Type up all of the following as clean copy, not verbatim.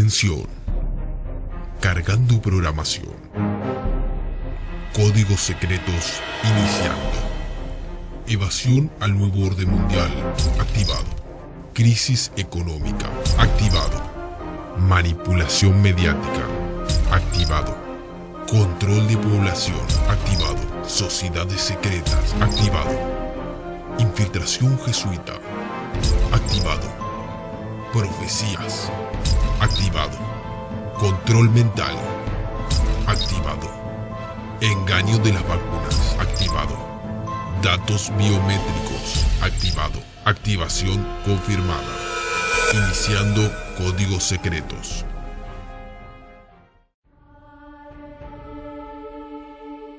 Atención. Cargando programación. Códigos secretos iniciando. Evasión al nuevo orden mundial activado. Crisis económica activado. Manipulación mediática activado. Control de población activado. Sociedades secretas activado. Infiltración jesuita activado. Profecías activado. Control mental activado. Engaño de las vacunas activado. Datos biométricos activado. Activación confirmada. Iniciando códigos secretos.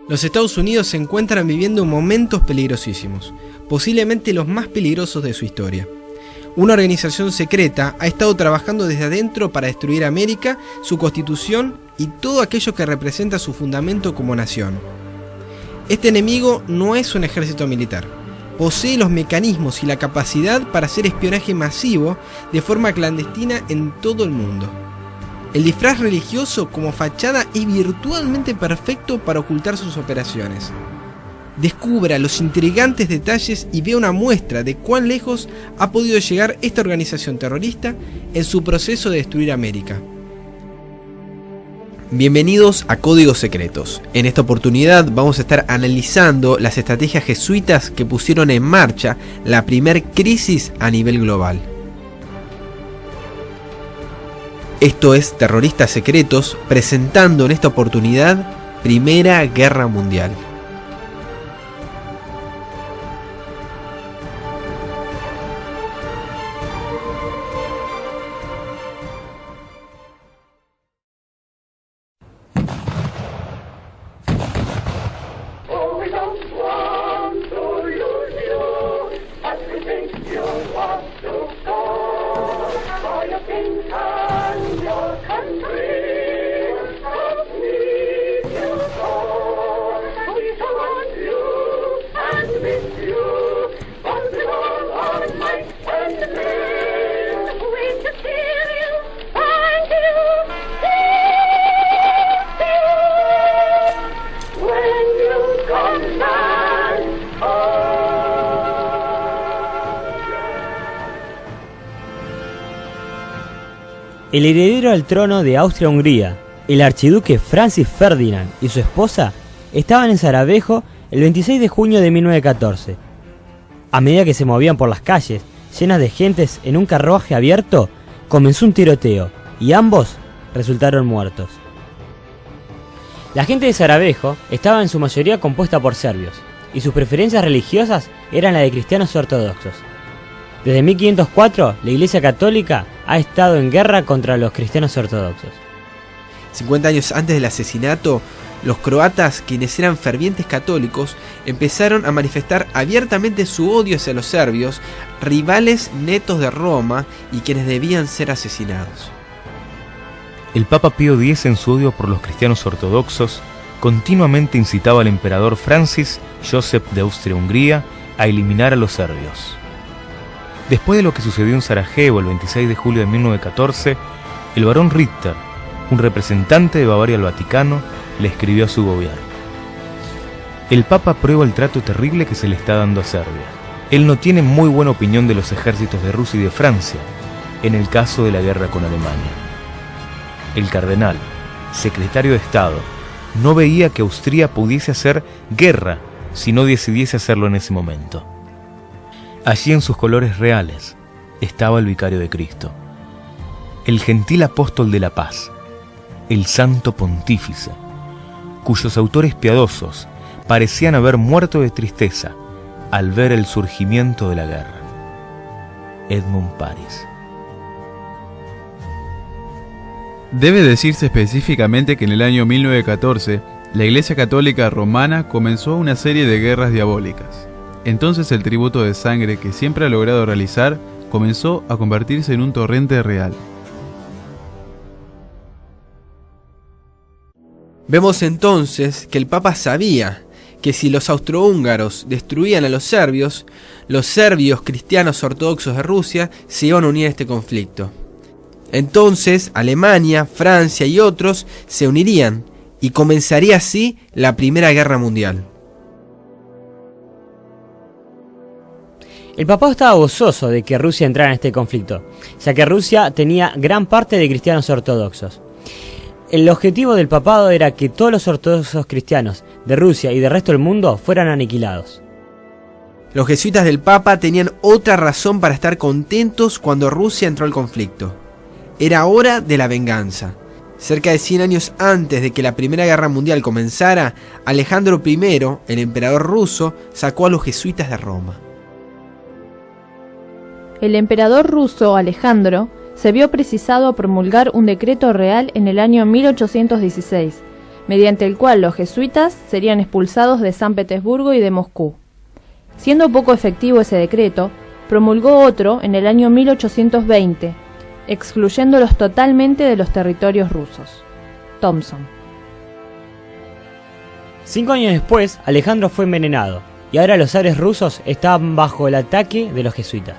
Los Estados Unidos se encuentran viviendo momentos peligrosísimos, posiblemente los más peligrosos de su historia. Una organización secreta ha estado trabajando desde adentro para destruir América, su constitución y todo aquello que representa su fundamento como nación. Este enemigo no es un ejército militar. Posee los mecanismos y la capacidad para hacer espionaje masivo de forma clandestina en todo el mundo. El disfraz religioso como fachada es virtualmente perfecto para ocultar sus operaciones. Descubra los intrigantes detalles y vea una muestra de cuán lejos ha podido llegar esta organización terrorista en su proceso de destruir América. Bienvenidos a Códigos Secretos. En esta oportunidad vamos a estar analizando las estrategias jesuitas que pusieron en marcha la primer crisis a nivel global. Esto es Terroristas Secretos, presentando en esta oportunidad Primera Guerra Mundial. El heredero al trono de Austria-Hungría, el archiduque Francis Ferdinand y su esposa estaban en Sarajevo el 26 de junio de 1914. A medida que se movían por las calles, llenas de gentes en un carruaje abierto, comenzó un tiroteo y ambos resultaron muertos. La gente de Sarajevo estaba en su mayoría compuesta por serbios, y sus preferencias religiosas eran las de cristianos ortodoxos. Desde 1504, la Iglesia Católica ha estado en guerra contra los cristianos ortodoxos. 50 años antes del asesinato, los croatas, quienes eran fervientes católicos, empezaron a manifestar abiertamente su odio hacia los serbios, rivales netos de Roma y quienes debían ser asesinados. El Papa Pío X, en su odio por los cristianos ortodoxos, continuamente incitaba al emperador Francis Joseph de Austria-Hungría a eliminar a los serbios. Después de lo que sucedió en Sarajevo el 26 de julio de 1914, el barón Ritter, un representante de Bavaria al Vaticano, le escribió a su gobierno: el Papa aprueba el trato terrible que se le está dando a Serbia. Él no tiene muy buena opinión de los ejércitos de Rusia y de Francia, en el caso de la guerra con Alemania. El cardenal, secretario de Estado, no veía que Austria pudiese hacer guerra si no decidiese hacerlo en ese momento. Allí, en sus colores reales, estaba el vicario de Cristo, el gentil apóstol de la paz, el santo pontífice, cuyos autores piadosos parecían haber muerto de tristeza al ver el surgimiento de la guerra: Edmund Paris. Debe decirse específicamente que en el año 1914, la Iglesia Católica Romana comenzó una serie de guerras diabólicas. Entonces el tributo de sangre que siempre ha logrado realizar comenzó a convertirse en un torrente real. Vemos entonces que el Papa sabía que si los austrohúngaros destruían a los serbios cristianos ortodoxos de Rusia se iban a unir a este conflicto. Entonces, Alemania, Francia y otros se unirían y comenzaría así la Primera Guerra Mundial. El papado estaba gozoso de que Rusia entrara en este conflicto, ya que Rusia tenía gran parte de cristianos ortodoxos. El objetivo del papado era que todos los ortodoxos cristianos de Rusia y del resto del mundo fueran aniquilados. Los jesuitas del Papa tenían otra razón para estar contentos cuando Rusia entró al conflicto. Era hora de la venganza. Cerca de 100 años antes de que la Primera Guerra Mundial comenzara, Alejandro I, el emperador ruso, sacó a los jesuitas de Roma. El emperador ruso Alejandro se vio precisado a promulgar un decreto real en el año 1816, mediante el cual los jesuitas serían expulsados de San Petersburgo y de Moscú. Siendo poco efectivo ese decreto, promulgó otro en el año 1820, excluyéndolos totalmente de los territorios rusos. Thompson. 5 años después, Alejandro fue envenenado, y ahora los zares rusos estaban bajo el ataque de los jesuitas.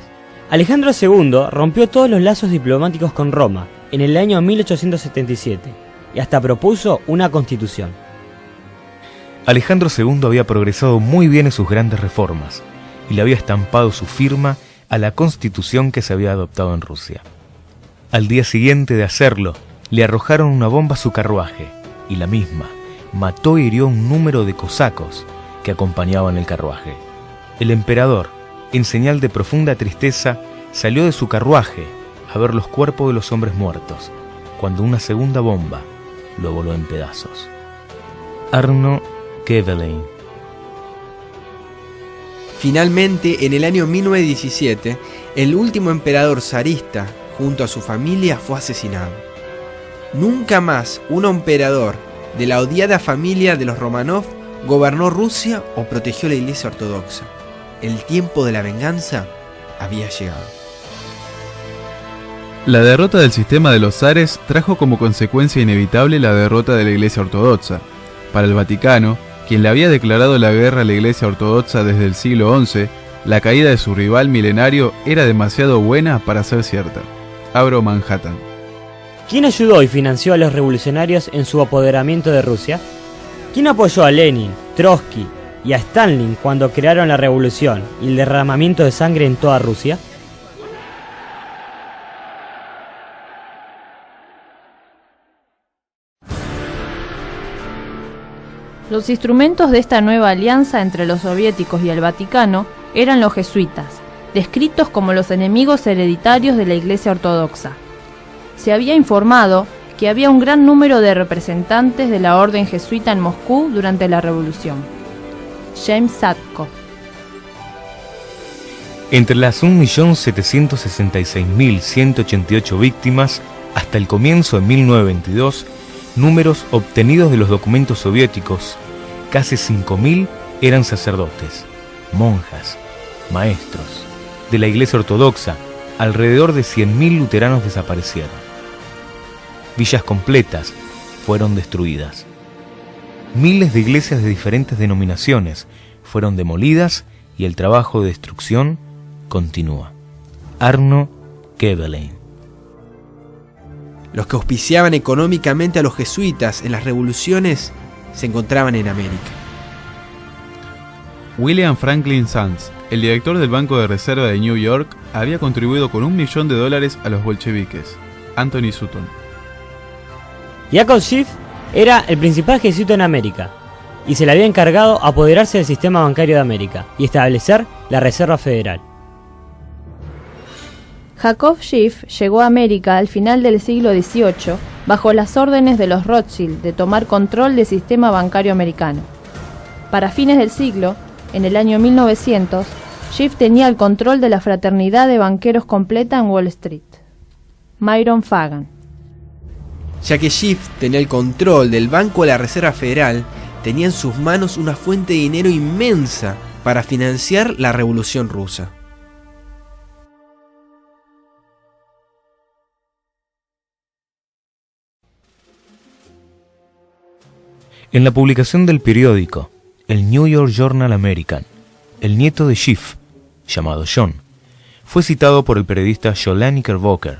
Alejandro II rompió todos los lazos diplomáticos con Roma en el año 1877 y hasta propuso una constitución. Alejandro II había progresado muy bien en sus grandes reformas y le había estampado su firma a la constitución que se había adoptado en Rusia. Al día siguiente de hacerlo, le arrojaron una bomba a su carruaje y la misma mató y hirió un número de cosacos que acompañaban el carruaje. El emperador, en señal de profunda tristeza, salió de su carruaje a ver los cuerpos de los hombres muertos, cuando una segunda bomba lo voló en pedazos. Arno Kevelein. Finalmente, en el año 1917, el último emperador zarista, junto a su familia, fue asesinado. Nunca más un emperador de la odiada familia de los Romanov gobernó Rusia o protegió la Iglesia Ortodoxa. El tiempo de la venganza había llegado. La derrota del sistema de los zares trajo como consecuencia inevitable la derrota de la Iglesia Ortodoxa. Para el Vaticano, quien le había declarado la guerra a la Iglesia Ortodoxa desde el siglo XI, la caída de su rival milenario era demasiado buena para ser cierta. Abro Manhattan. ¿Quién ayudó y financió a los revolucionarios en su apoderamiento de Rusia? ¿Quién apoyó a Lenin, Trotsky y a Stalin cuando crearon la revolución y el derramamiento de sangre en toda Rusia? Los instrumentos de esta nueva alianza entre los soviéticos y el Vaticano eran los jesuitas, descritos como los enemigos hereditarios de la Iglesia Ortodoxa. Se había informado que había un gran número de representantes de la orden jesuita en Moscú durante la revolución. James Sadko. Entre las 1.766.188 víctimas hasta el comienzo de 1922, números obtenidos de los documentos soviéticos, casi 5.000 eran sacerdotes, monjas, maestros. De la Iglesia Ortodoxa, alrededor de 100.000 luteranos desaparecieron. Villas completas fueron destruidas. Miles de iglesias de diferentes denominaciones fueron demolidas y el trabajo de destrucción continúa. Arno Kevelein. Los que auspiciaban económicamente a los jesuitas en las revoluciones se encontraban en América. William Franklin Sands, el director del Banco de Reserva de New York, había contribuido con $1 millón a los bolcheviques. Anthony Sutton. Yakov Schiff era el principal jesuita en América y se le había encargado apoderarse del sistema bancario de América y establecer la Reserva Federal. Jacob Schiff llegó a América al final del siglo XVIII bajo las órdenes de los Rothschild de tomar control del sistema bancario americano. Para fines del siglo, en el año 1900, Schiff tenía el control de la fraternidad de banqueros completa en Wall Street. Myron Fagan. Ya que Schiff tenía el control del Banco de la Reserva Federal, tenía en sus manos una fuente de dinero inmensa para financiar la Revolución Rusa. En la publicación del periódico, el New York Journal American, el nieto de Schiff, llamado John, fue citado por el periodista Joel Knickerbocker.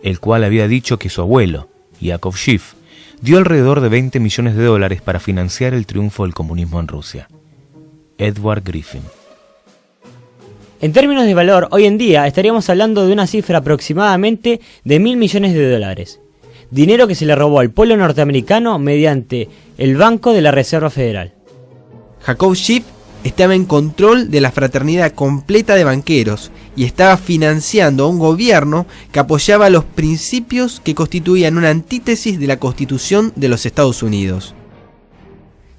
el cual había dicho que su abuelo, Yakov Schiff, dio alrededor de $20 millones para financiar el triunfo del comunismo en Rusia. Edward Griffin. En términos de valor, hoy en día estaríamos hablando de una cifra aproximadamente de $1.000 millones, dinero que se le robó al pueblo norteamericano mediante el Banco de la Reserva Federal. Jacob Schiff estaba en control de la fraternidad completa de banqueros y estaba financiando a un gobierno que apoyaba los principios que constituían una antítesis de la Constitución de los Estados Unidos.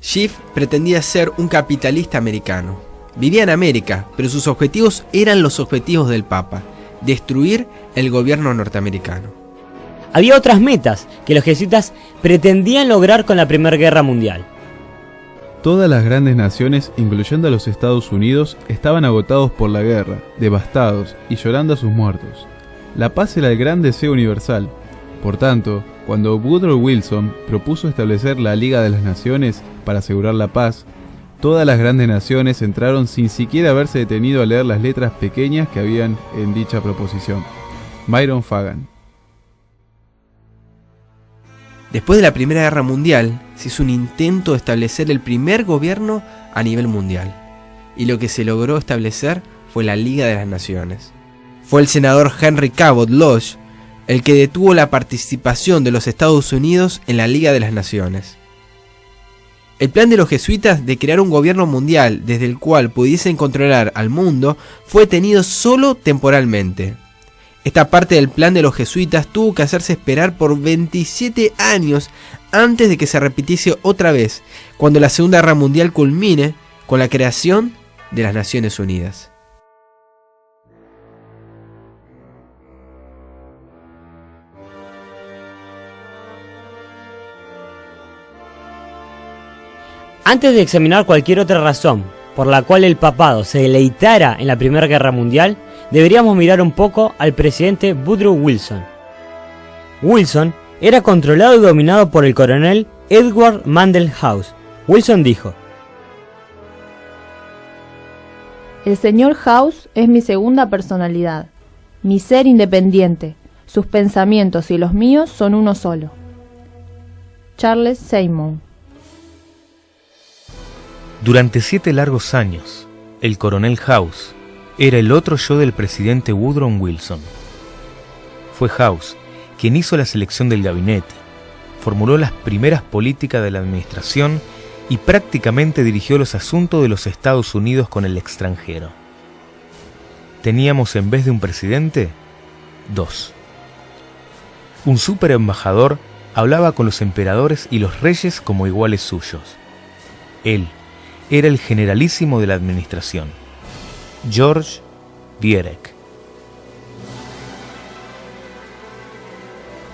Schiff pretendía ser un capitalista americano. Vivía en América, pero sus objetivos eran los objetivos del Papa: destruir el gobierno norteamericano. Había otras metas que los jesuitas pretendían lograr con la Primera Guerra Mundial. Todas las grandes naciones, incluyendo a los Estados Unidos, estaban agotados por la guerra, devastados y llorando a sus muertos. La paz era el gran deseo universal. Por tanto, cuando Woodrow Wilson propuso establecer la Liga de las Naciones para asegurar la paz, todas las grandes naciones entraron sin siquiera haberse detenido a leer las letras pequeñas que habían en dicha proposición. Myron Fagan. Después de la Primera Guerra Mundial, se hizo un intento de establecer el primer gobierno a nivel mundial, y lo que se logró establecer fue la Liga de las Naciones. Fue el senador Henry Cabot Lodge el que detuvo la participación de los Estados Unidos en la Liga de las Naciones. El plan de los jesuitas de crear un gobierno mundial desde el cual pudiesen controlar al mundo fue detenido solo temporalmente. Esta parte del plan de los jesuitas tuvo que hacerse esperar por 27 años antes de que se repitiese otra vez, cuando la Segunda Guerra Mundial culmine con la creación de las Naciones Unidas. Antes de examinar cualquier otra razón por la cual el papado se deleitara en la Primera Guerra Mundial, deberíamos mirar un poco al presidente Woodrow Wilson. Wilson era controlado y dominado por el coronel Edward Mandell House. Wilson dijo: El señor House es mi segunda personalidad, mi ser independiente. Sus pensamientos y los míos son uno solo. Charles Seymour. Durante 7 largos años, el coronel House era el otro yo del presidente Woodrow Wilson. Fue House quien hizo la selección del gabinete, formuló las primeras políticas de la administración y prácticamente dirigió los asuntos de los Estados Unidos con el extranjero. Teníamos, en vez de un presidente, 2. Un superembajador hablaba con los emperadores y los reyes como iguales suyos. Él era el generalísimo de la administración, George Viereck.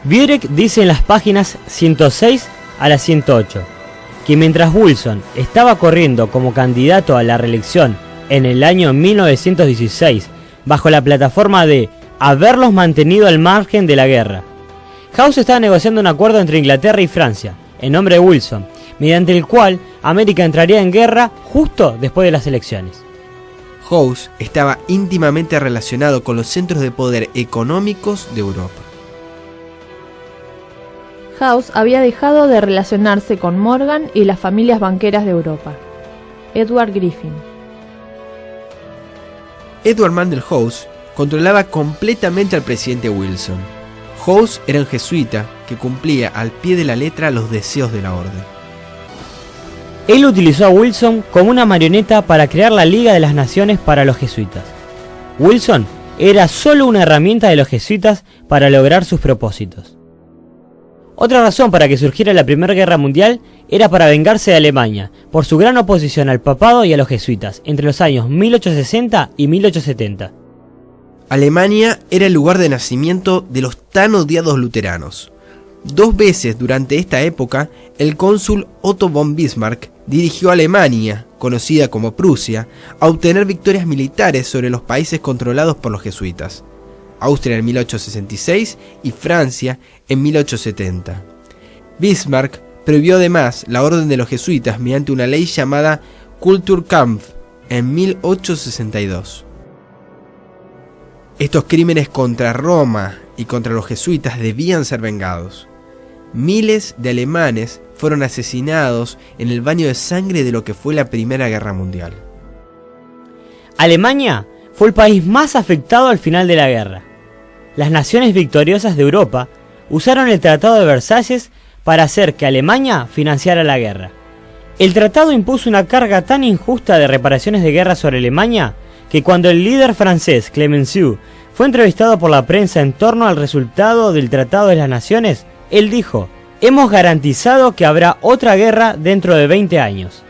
Viereck dice en las páginas 106 a la 108 que mientras Wilson estaba corriendo como candidato a la reelección en el año 1916 bajo la plataforma de haberlos mantenido al margen de la guerra, House estaba negociando un acuerdo entre Inglaterra y Francia en nombre de Wilson, mediante el cual América entraría en guerra justo después de las elecciones. House estaba íntimamente relacionado con los centros de poder económicos de Europa. House había dejado de relacionarse con Morgan y las familias banqueras de Europa. Edward Griffin. Edward Mandell House controlaba completamente al presidente Wilson. House era un jesuita que cumplía al pie de la letra los deseos de la orden. Él utilizó a Wilson como una marioneta para crear la Liga de las Naciones para los jesuitas. Wilson era solo una herramienta de los jesuitas para lograr sus propósitos. Otra razón para que surgiera la Primera Guerra Mundial era para vengarse de Alemania por su gran oposición al papado y a los jesuitas entre los años 1860 y 1870. Alemania era el lugar de nacimiento de los tan odiados luteranos. 2 veces durante esta época, el cónsul Otto von Bismarck dirigió a Alemania, conocida como Prusia, a obtener victorias militares sobre los países controlados por los jesuitas. Austria en 1866 y Francia en 1870. Bismarck prohibió además la orden de los jesuitas mediante una ley llamada Kulturkampf en 1862. Estos crímenes contra Roma y contra los jesuitas debían ser vengados. Miles de alemanes fueron asesinados en el baño de sangre de lo que fue la Primera Guerra Mundial. Alemania fue el país más afectado al final de la guerra. Las naciones victoriosas de Europa usaron el Tratado de Versalles para hacer que Alemania financiara la guerra. El tratado impuso una carga tan injusta de reparaciones de guerra sobre Alemania que cuando el líder francés Clemenceau fue entrevistado por la prensa en torno al resultado del Tratado de las Naciones, él dijo: "Hemos garantizado que habrá otra guerra dentro de 20 años".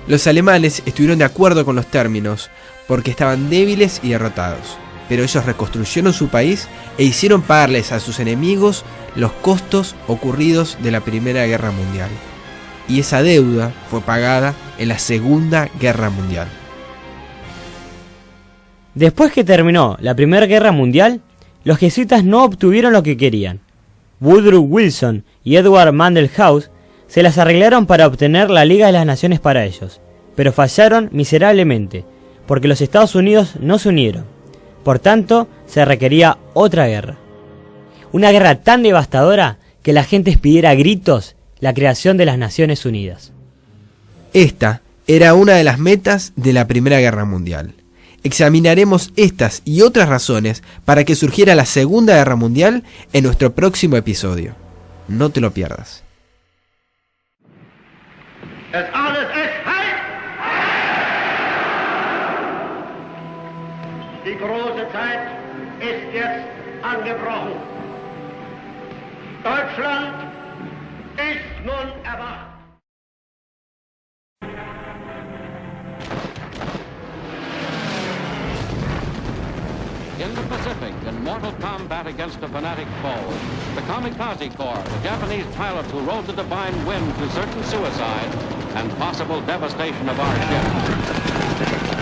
Los alemanes estuvieron de acuerdo con los términos porque estaban débiles y derrotados, pero ellos reconstruyeron su país e hicieron pagarles a sus enemigos los costos ocurridos de la Primera Guerra Mundial. Y esa deuda fue pagada en la Segunda Guerra Mundial. Después que terminó la Primera Guerra Mundial, los jesuitas no obtuvieron lo que querían. Woodrow Wilson y Edward Mandell House se las arreglaron para obtener la Liga de las Naciones para ellos, pero fallaron miserablemente, porque los Estados Unidos no se unieron. Por tanto, se requería otra guerra. Una guerra tan devastadora que la gente pidiera a gritos la creación de las Naciones Unidas. Esta era una de las metas de la Primera Guerra Mundial. Examinaremos estas y otras razones para que surgiera la Segunda Guerra Mundial en nuestro próximo episodio. No te lo pierdas. Das alles ist heiß! Die große Zeit ist jetzt angebrochen. Deutschland ist nun erwacht. In the Pacific, in mortal combat against a fanatic foe, the Kamikaze Corps, the Japanese pilots who rode the divine wind to certain suicide and possible devastation of our ships.